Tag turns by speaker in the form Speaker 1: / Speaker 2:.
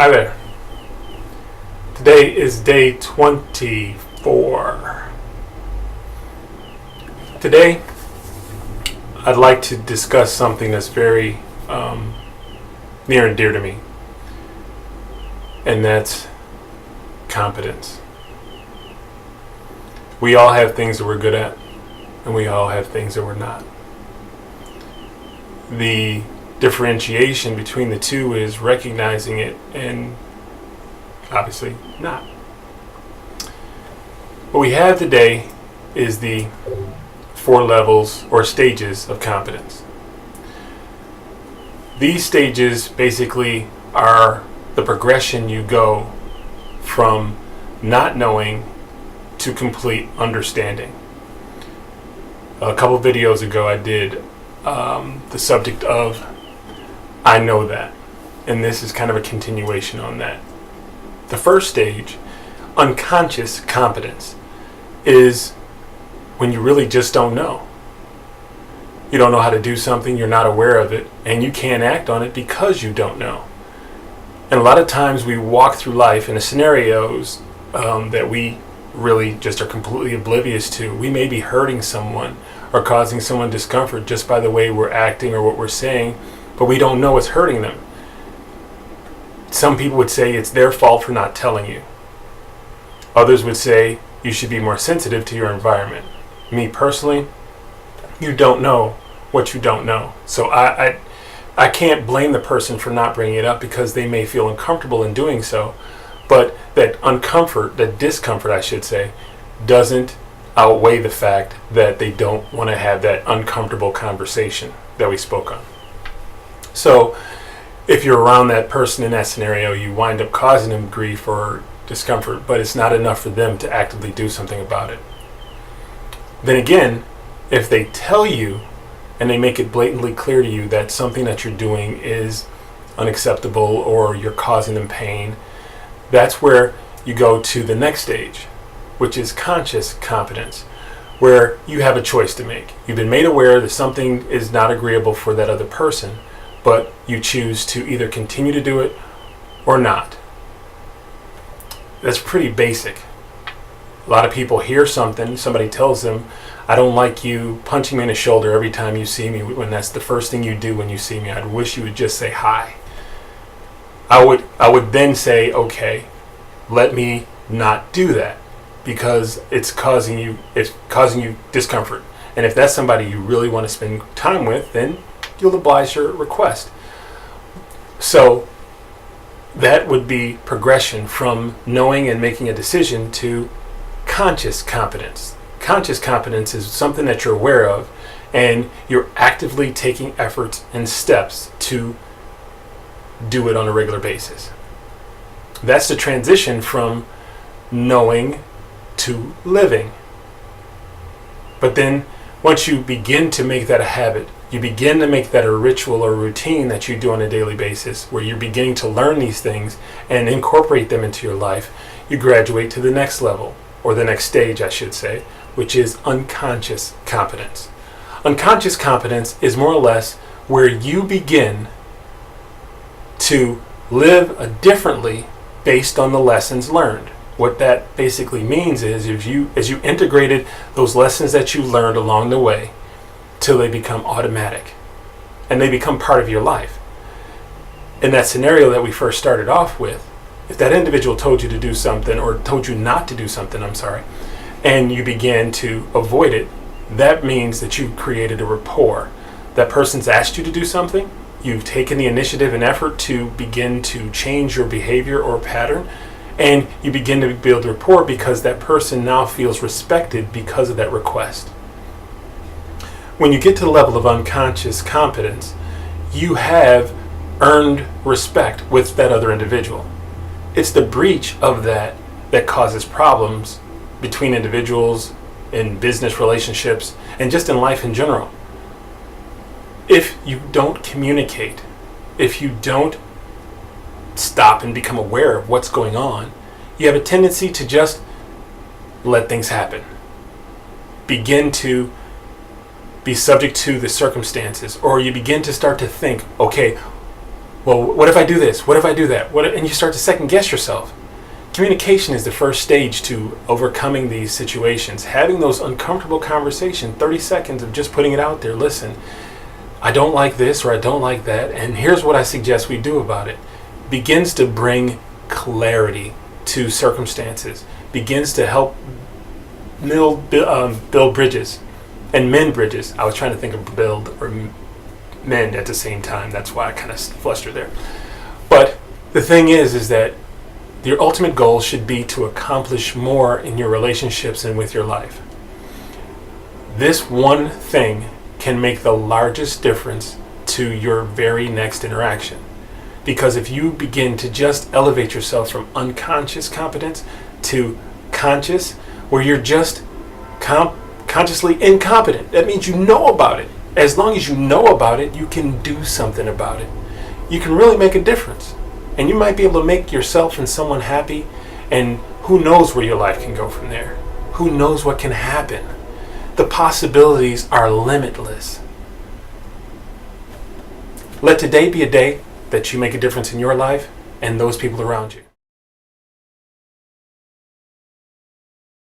Speaker 1: Hi there. Today is day 24. Today, I'd like to discuss something that's very near and dear to me, and that's competence. We all have things that we're good at, and we all have things that we're not. The differentiation between the two is recognizing it and obviously not. What we have today is the 4 levels or stages of competence. These stages basically are the progression you go from not knowing to complete understanding. A couple videos ago I did the subject of I know that, and this is kind of a continuation on that. The first stage, unconscious competence, is when you really just don't know. You don't know how to do something, you're not aware of it, and you can't act on it because you don't know. And a lot of times we walk through life in scenarios that we really just are completely oblivious to. We may be hurting someone or causing someone discomfort just by the way we're acting or what we're saying, but we don't know it's hurting them. Some people would say it's their fault for not telling you. Others would say you should be more sensitive to your environment. Me personally, you don't know what you don't know. So I can't blame the person for not bringing it up because they may feel uncomfortable in doing so. But that discomfort I should say, doesn't outweigh the fact that they don't want to have that uncomfortable conversation that we spoke on. So if you're around that person in that scenario, you wind up causing them grief or discomfort, but it's not enough for them to actively do something about it. Then again, if they tell you and they make it blatantly clear to you that something that you're doing is unacceptable or you're causing them pain, that's where you go to the next stage, which is conscious competence, where you have a choice to make. You've been made aware that something is not agreeable for that other person, but you choose to either continue to do it or not. That's pretty basic. A lot of people hear something, somebody tells them, I don't like you punching me in the shoulder every time you see me, when that's the first thing you do when you see me. I wish you would just say hi. I would then say, okay, let me not do that because it's causing you discomfort. And if that's somebody you really want to spend time with, then you'll oblige your request. So that would be progression from knowing and making a decision to conscious competence. Conscious competence is something that you're aware of and you're actively taking efforts and steps to do it on a regular basis. That's the transition from knowing to living. But then once you begin to make that a habit, you begin to make that a ritual or routine that you do on a daily basis, where you're beginning to learn these things and incorporate them into your life, you graduate to the next level, or the next stage, I should say, which is unconscious competence. Unconscious competence is more or less where you begin to live differently based on the lessons learned. What that basically means is as you integrated those lessons that you learned along the way till they become automatic and they become part of your life. In that scenario that we first started off with, if that individual told you to do something or told you not to do something, and you began to avoid it, that means that you've created a rapport. That person's asked you to do something, you've taken the initiative and effort to begin to change your behavior or pattern, and you begin to build rapport because that person now feels respected because of that request. When you get to the level of unconscious competence, you have earned respect with that other individual. It's the breach of that causes problems between individuals, in business relationships, and just in life in general. If you don't communicate, if you don't stop and become aware of what's going on, you have a tendency to just let things happen. Begin to be subject to the circumstances, or you begin to start to think, okay, Well, what if I do this? What if I do that? And you start to second guess yourself. Communication is the first stage to overcoming these situations. Having those uncomfortable conversations, 30 seconds of just putting it out there. Listen, I don't like this or I don't like that, and here's what I suggest we do about it. Begins to bring clarity to circumstances. Begins to help build bridges and mend bridges. I was trying to think of build or mend at the same time. That's why I kind of flustered there. But the thing is that your ultimate goal should be to accomplish more in your relationships and with your life. This one thing can make the largest difference to your very next interaction. Because if you begin to just elevate yourself from unconscious competence to conscious, where you're just consciously incompetent, that means you know about it. As long as you know about it, you can do something about it. You can really make a difference. And you might be able to make yourself and someone happy, and who knows where your life can go from there. Who knows what can happen. The possibilities are limitless. Let today be a day that you make a difference in your life and those people around you.